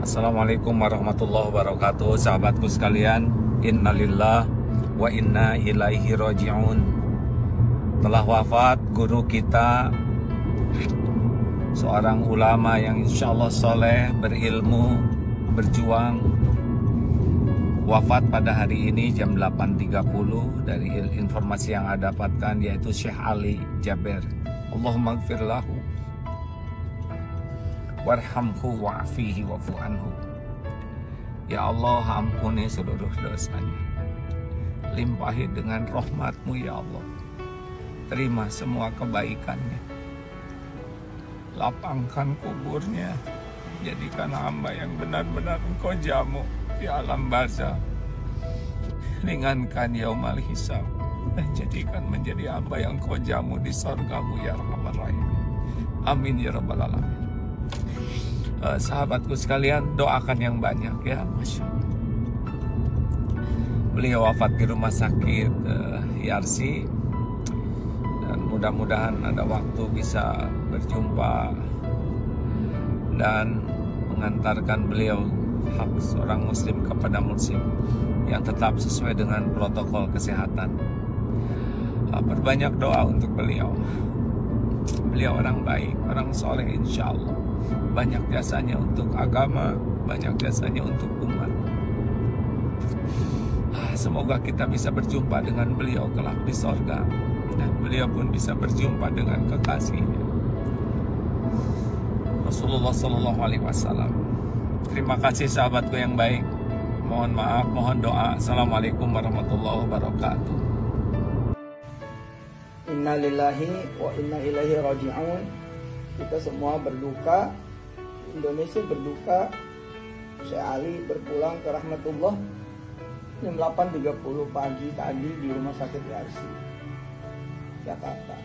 Assalamualaikum warahmatullahi wabarakatuh. Sahabatku sekalian, innalillah wa inna ilaihi raji'un. Telah wafat guru kita, seorang ulama yang insya Allah soleh, berilmu, berjuang. Wafat pada hari ini jam 8.30 dari informasi yang saya dapatkan, yaitu Syekh Ali Jaber. Allahumma gfir lahu warhamhu wa'afihi wa'fu anhu. Ya Allah, ampuni seluruh dosanya, limpahi dengan rahmat-Mu ya Allah, terima semua kebaikannya, lapangkan kuburnya, jadikan hamba yang benar-benar Engkau jamu di alam barzah, ringankan yaumal hisab, dan jadikan menjadi hamba yang Engkau jamu di surga-Mu ya Arhamar Rahimin. Amin ya Rabbal Alamin. Sahabatku sekalian, doakan yang banyak ya. Masya Allah. Beliau wafat di rumah sakit Yarsi, dan mudah-mudahan ada waktu bisa berjumpa dan mengantarkan beliau hak seorang muslim kepada muslim yang tetap sesuai dengan protokol kesehatan. Perbanyak doa untuk beliau. Beliau orang baik, orang soleh insya Allah. Banyak jasanya untuk agama, banyak jasanya untuk umat. Semoga kita bisa berjumpa dengan beliau kelak di sorga, dan beliau pun bisa berjumpa dengan kekasihnya Rasulullah SAW. Terima kasih sahabatku yang baik. Mohon maaf, mohon doa. Assalamualaikum warahmatullahi wabarakatuh. Innalillahi wa inna ilaihi raji'un. Kita semua berduka, Indonesia berduka. Syekh Ali berpulang ke rahmatullah jam 8.30 pagi tadi di rumah sakit Yarsi, Jakarta.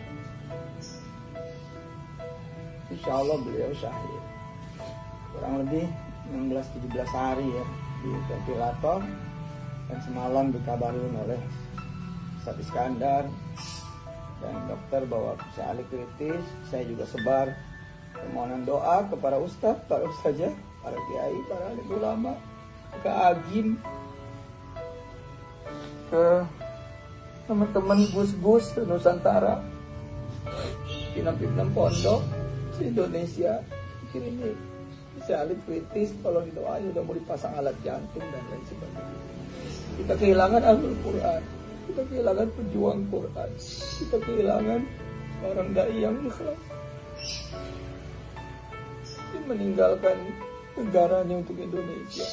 Insya Allah beliau syahid. Kurang lebih 16-17 hari ya di ventilator, dan semalam dikabarin oleh Ustadz Iskandar dan dokter bahwa Syekh Ali kritis. Saya juga sebar permohonan doa kepada ustadz, para ustazah, para kiai, para alim ulama, ke agim, ke teman-teman gus-gus Nusantara, pimpinan pondok di Indonesia. Ini Syekh Ali kritis, kalau didoain udah mau dipasang alat jantung dan lain sebagainya. Kita kehilangan Ahlul Quran, kita kehilangan pejuang Quran, kita kehilangan orang dai yang ikhlas, meninggalkan negaranya untuk Indonesia,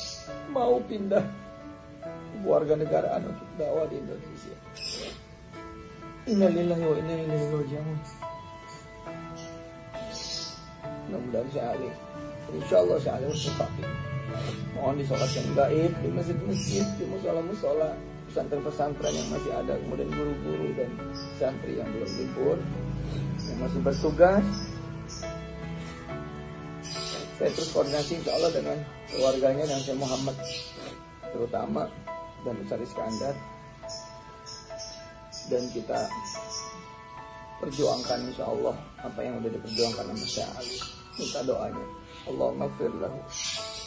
mau pindah warga negaraan untuk dakwah di Indonesia. Innalillahi wa inna ilaihi raji'un. Mudah-mudahan Syekh Ali, insyaallah Syekh Ali mustaqim. Mohon disolatkan gaib di masjid-masjid, di musola-musola, pesantren-pesantren yang masih ada, kemudian guru-guru dan santri yang belum libur, yang masih bertugas. Saya terus koordinasi insya Allah dengan keluarganya dan Syekh Muhammad terutama, dan Ustadz Iskandar, dan kita perjuangkan insya Allah apa yang sudah diperjuangkan sama Syekh Ali. Minta doanya, Allahumma gfir lahu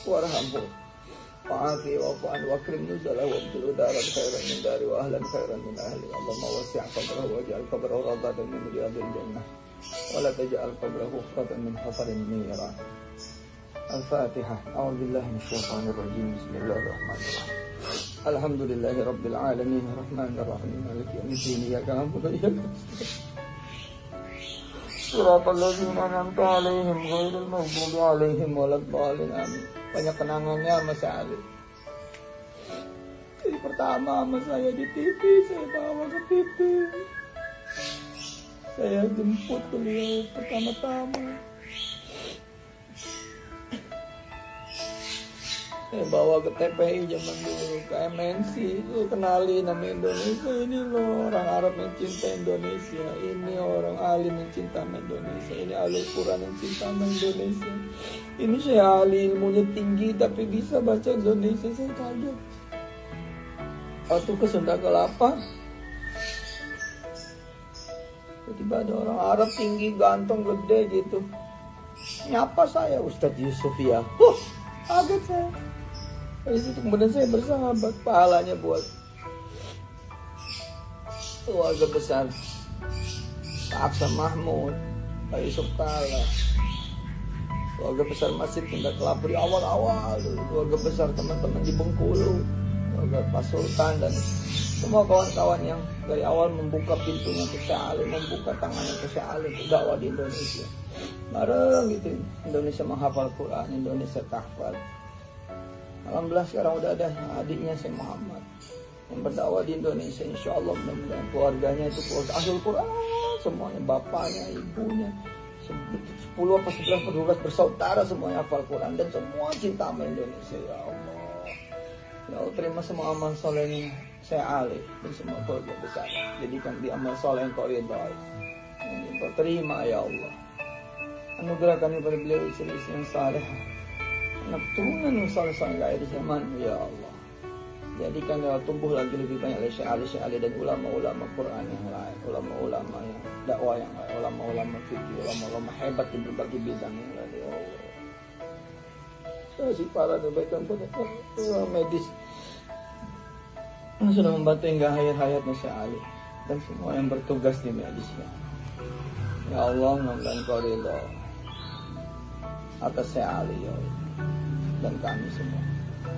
warhamhu wa'afi wa'fu anhu wa akrim nuzulahu wa abdil daran khairan min dari wa ahlan khairan min ahli. Allahumma wasi' qabrahu waj'al qabrahu rawdatan min riyadil jannah wa la taj'al qabrahu hufratan min hufarin niran. Al-Fatihah. A'udzubillahi minasyaitonir rajim. Bismillahirrahmanirrahim. Alhamdulillahi rabbil alamin arrahmanir rahim maliki yaumiddin iyyaka na'budu wa iyyaka nasta'in. Shiratal ladzina an'amta 'alaihim ghairil maghdubi 'alaihim waladdallin. Amin. Banyak kenangannya sama Syekh Ali. Jadi pertama sama saya di TV, saya bawa ke TV. Saya jemput beliau pertama-tama. Saya bawa ke TPI zaman dulu, ke MNC, itu kenali nama Indonesia. Ini loh orang Arab yang cinta Indonesia, ini orang alim yang cinta sama Indonesia, ini Ahlul Quran yang cinta sama Indonesia. Ini Syekh Ali ilmunya tinggi tapi bisa baca Indonesia. Saya kaget. Waktu ke Sunda Kelapa, tiba-tiba ada orang Arab tinggi, ganteng, gede gitu, nyapa saya, Ustadz Yusuf ya. Kaget saya. Dari situ kemudian saya bersahabat, pahalanya buat keluarga besar Pak Aksa Mahmud, Pak Yusuf Kala, keluarga besar Masjid Sunda Kelapa di awal-awal dulu, keluarga besar teman-teman di Bengkulu, keluarga Pak Sultan, dan semua kawan-kawan yang dari awal membuka pintunya ke Syekh Ali, membuka tangannya ke Syekh Ali untuk dakwah di Indonesia. Bareng gitu, Indonesia menghafal Quran, Indonesia tahfal. Alhamdulillah sekarang udah ada adiknya Syekh Muhammad yang berdakwah di Indonesia. Insya Allah mudah-mudahan keluarganya itu keluarga Ahlul Quran semuanya, bapaknya, ibunya, 10 apa 11 bersaudara semuanya hafal Quran dan semua cinta sama Indonesia. Ya Allah, ya Allah, terima semua amal solehnya Syekh Ali dan semua keluarga besar, jadikan di amal soleh yang kau ridhai, yang kau terima ya Allah. Anugerahkan kepada beliau istri-istri yang saleh, anak turunan yang saleh-saleh lahir di zaman ya Allah. Jadikan ya tumbuh lagi lebih banyak oleh Syekh Ali dan ulama-ulama Quran yang lain, ulama-ulama yang dakwah yang lain, ulama-ulama fikih, ulama-ulama hebat di berbagai bidang yang lain ya Allah. Kasih para kebaikan pada medis yang sudah membantu hingga hayat-hayatnya Syekh Ali dan semua yang bertugas di medisnya. Ya Allah, mudah-mudahan kau ridha atas Syekh Ali ya Allah dan kami semua.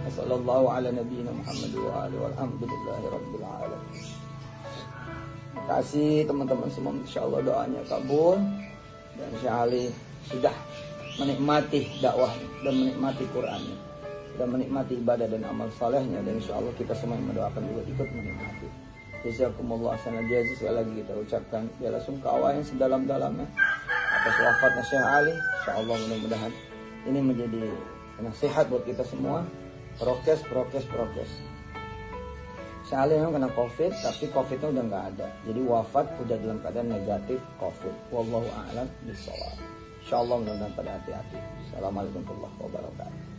Wassallallahu ala nabiyyina Muhammad wa alihi walhamdulillahi rabbil alamin. Terima kasih teman-teman semua, insyaallah doanya kabul dan Syekh Ali sudah menikmati dakwahnya dan menikmati Qur'annya dan menikmati ibadah dan amal salehnya, dan insyaallah kita semua yang mendoakan juga ikut menikmati. Jazakumullah ahsanal jazaa. Sekali lagi kita ucapkan bela sungkawa yang sedalam-dalamnya atas wafatnya Syekh Ali. Insyaallah mudah-mudahan ini menjadi nasihat buat kita semua. Prokes. Syekh Ali memang kena COVID, tapi COVID-nya udah nggak ada. Jadi wafat udah dalam keadaan negatif COVID. Wallahu a'lam bishawab. Insyaallah mudah-mudahan pada hati-hati. Assalamualaikum warahmatullahi wabarakatuh.